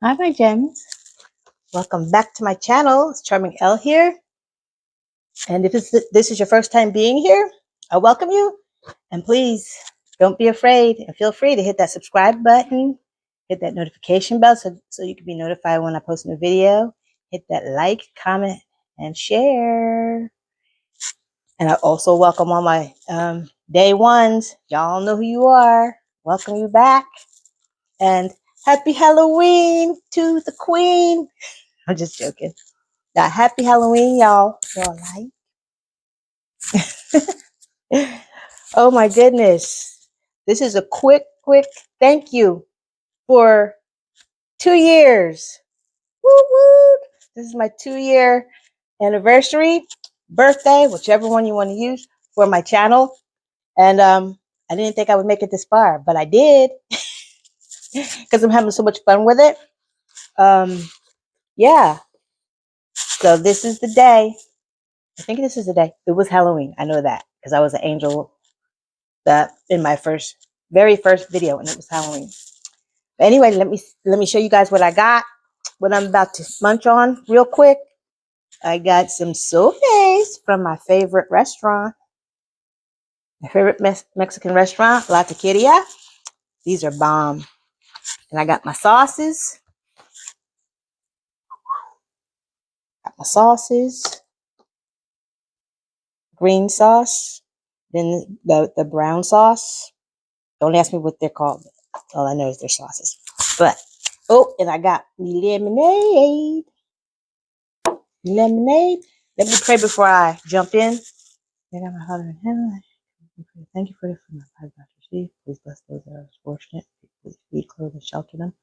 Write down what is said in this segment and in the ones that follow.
Hi, my gems. Welcome back to my channel. It's Charming L here. And if this is your first time being here, I welcome you. And please don't be afraid and feel free to hit that subscribe button, hit that notification bell so you can be notified when I post a new video. Hit that like, comment, and share. And I also welcome all my day ones. Y'all know who you are. Welcome you back. And happy Halloween to the queen. I'm just joking. Now, happy Halloween, y'all. Y'all like? Oh my goodness. This is a quick thank you for 2 years. Woo woo. This is my 2-year anniversary, birthday, whichever one you want to use for my channel. And I didn't think I would make it this far, but I did because I'm having so much fun with it. Yeah. So this is the day. I think this is the day. It was Halloween. I know that because I was an angel that in my very first video, and it was Halloween. But anyway, let me show you guys what I got, what I'm about to munch on real quick. I got some sopes from my favorite restaurant, my favorite Mexican restaurant, La Taqueria. These are bomb. And I got my sauces. Green sauce, then the brown sauce. Don't ask me what they're called. All I know is they're sauces. But oh, and I got lemonade. Let me pray before I jump in. Dear my Father in heaven, thank you for my five doctors received. Please bless those that are fortunate. Please feed, clothe, and shelter them.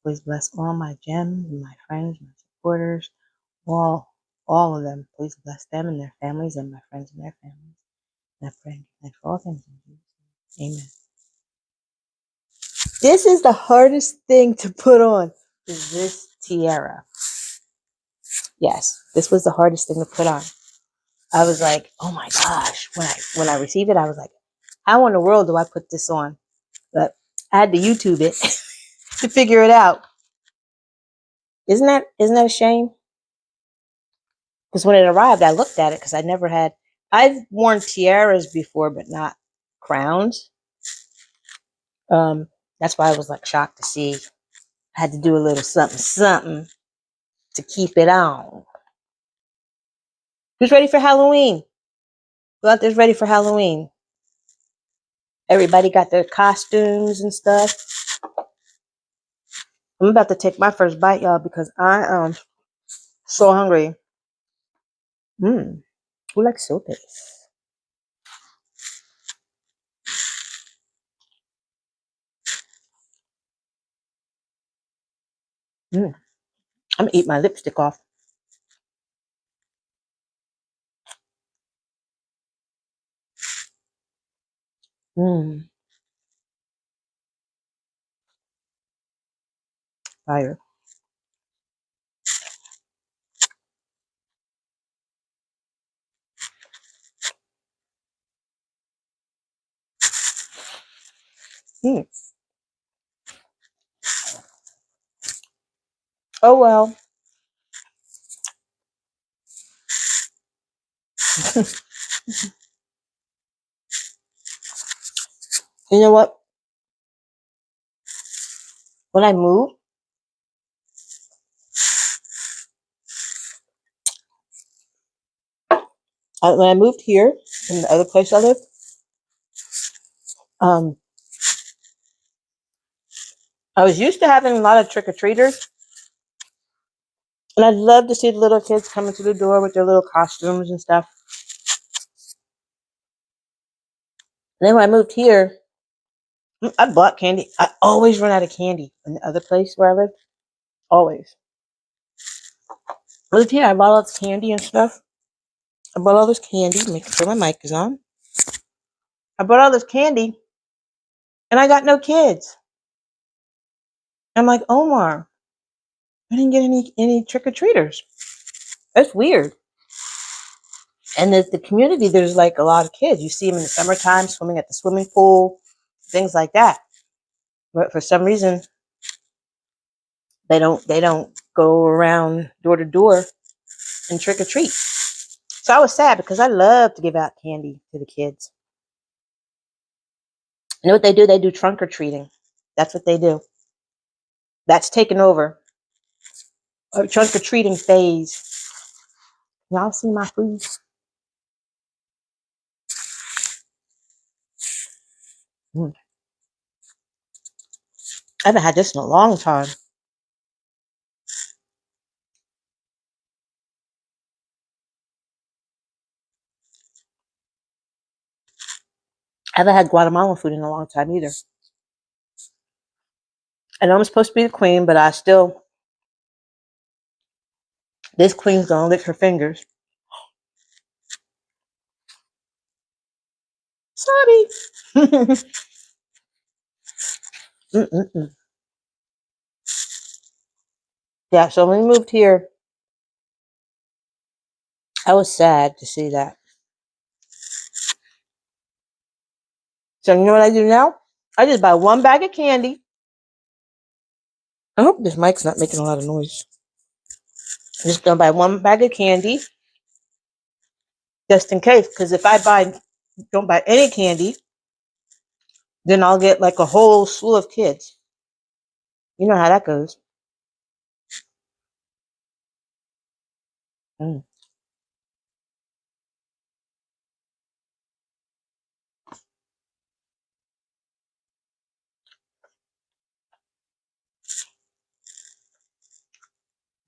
Please bless all my gems, my friends, my supporters, all of them. Please bless them and their families and my friends and their families. And I pray and for all things in Jesus' name. Amen. This is the hardest thing to put on, is this tiara. Yes, this was the hardest thing to put on. I was like, oh my gosh. When I received it, I was like, how in the world do I put this on? But I had to YouTube it to figure it out. Isn't that a shame? Because when it arrived, I looked at it because I've worn tiaras before, but not crowns. That's why I was like shocked to see I had to do a little something to keep it on. Who's ready for Halloween? Who out there's ready for Halloween? Everybody got their costumes and stuff. I'm about to take my first bite, y'all, because I am so hungry. Who likes sopes? I'm gonna eat my lipstick off. Fire. Oh well. You know what? When I moved, here in the other place I lived, I was used to having a lot of trick-or-treaters. And I'd love to see the little kids coming to the door with their little costumes and stuff. And then when I moved here, I bought candy. I always run out of candy in the other place where I lived. Always. I lived here, I bought all this candy and stuff. I bought all this candy, making sure my mic is on. I bought all this candy, and I got no kids. I'm like, Omar, I didn't get any trick-or-treaters. That's weird. And the community, there's like a lot of kids. You see them in the summertime swimming at the swimming pool, things like that. But for some reason, They don't go around door to door and trick or treat. So I was sad because I love to give out candy to the kids. You know what they do? They do trunk or treating. That's what they do. That's taken over. A trunk or treating phase. Y'all see my food? Mm. I haven't had this in a long time. I haven't had Guatemalan food in a long time either. I know I'm supposed to be the queen, but this queen's gonna lick her fingers. Sorry. Mm-mm-mm. Yeah, so when we moved here, I was sad to see that. So you know what I do now? I just buy one bag of candy. I hope this mic's not making a lot of noise. I'm just gonna buy one bag of candy just in case. Because if don't buy any candy, then I'll get like a whole slew of kids. You know how that goes. Mm,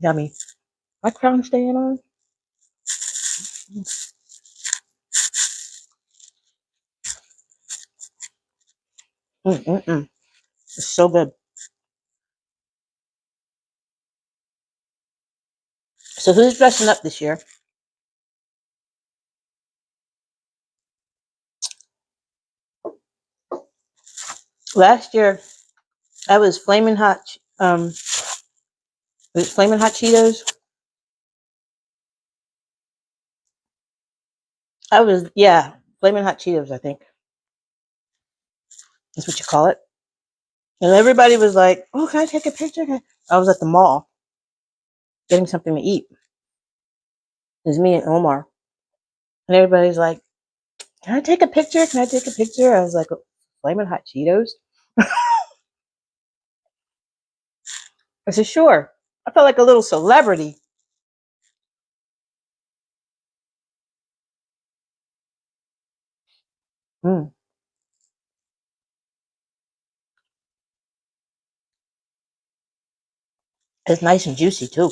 yummy. My crown staying on. Mm-mm-mm. It's so good. So who's dressing up this year? Last year I was flaming hot. Was it flaming hot Cheetos? Flaming hot Cheetos. I think that's what you call it. And everybody was like, "Oh, can I take a picture?" I was at the mall getting something to eat. It was me and Omar, and everybody's like, "Can I take a picture? Can I take a picture?" I was like, "Flaming hot Cheetos." I said, "Sure." I felt like a little celebrity. Mm, it's nice and juicy too,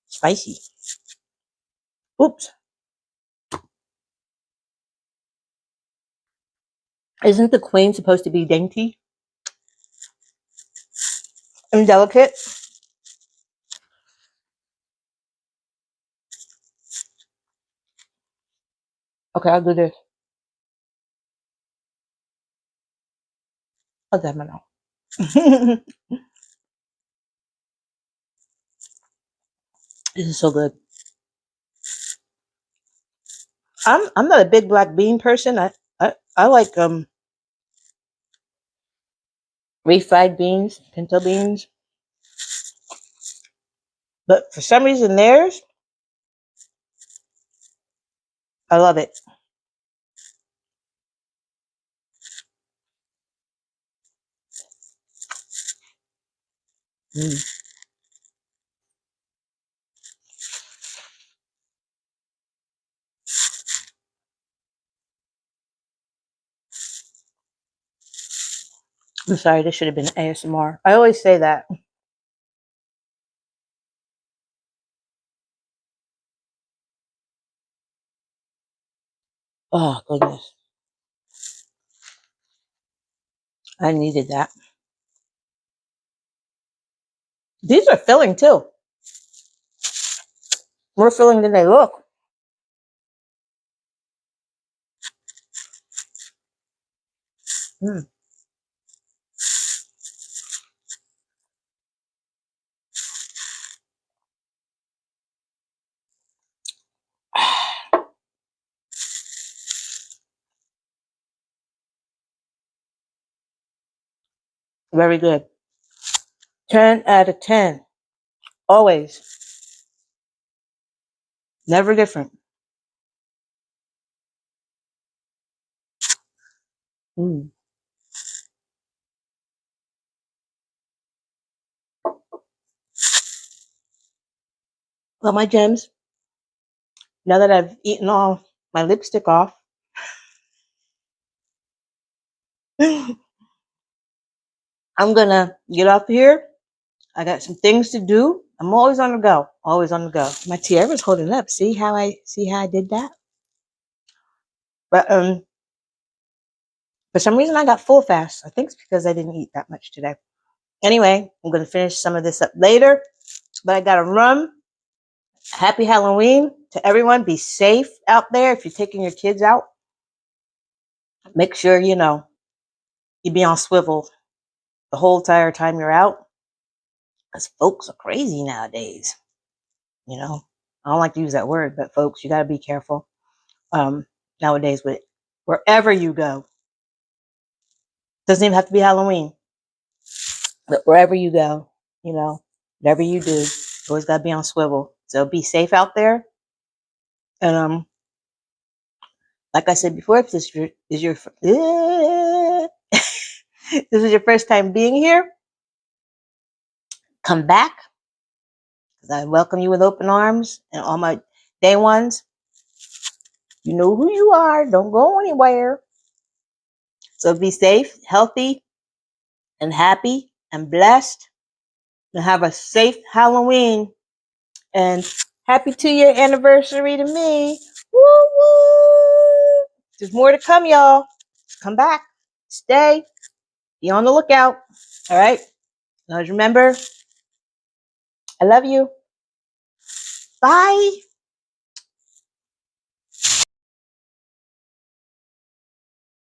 spicy. Oops, isn't the queen supposed to be dainty and delicate? Okay, I'll do this. I'll do now. This is so good. I'm not a big black bean person. I like refried beans, pinto beans, but for some reason theirs, I love it. Mm. I'm sorry, this should have been ASMR. I always say that. Oh goodness, I needed that. These are filling too. More filling than they look. Mm. Very good. 10 out of 10. Always. Never different. Mm. Well, my gems, now that I've eaten all my lipstick off, I'm gonna get off here. I got some things to do. I'm always on the go. Always on the go. My tiara's holding up. See how I did that? But for some reason I got full fast. I think it's because I didn't eat that much today. Anyway, I'm gonna finish some of this up later. But I gotta run. Happy Halloween to everyone. Be safe out there. If you're taking your kids out, make sure you be on swivel the whole entire time you're out. Because folks are crazy nowadays. You know, I don't like to use that word, but folks, you got to be careful nowadays with wherever you go. Doesn't even have to be Halloween, but wherever you go, whatever you do, you always got to be on swivel. So be safe out there. And like I said before, if this is your this is your first time being here, come back because I welcome you with open arms. And all my day ones, you know who you are. Don't go anywhere. So be safe, healthy, and happy and blessed. And have a safe Halloween. And happy 2-year anniversary to me. Woo woo! There's more to come, y'all. Come back. Stay. Be on the lookout. All right? Now remember, I love you. Bye.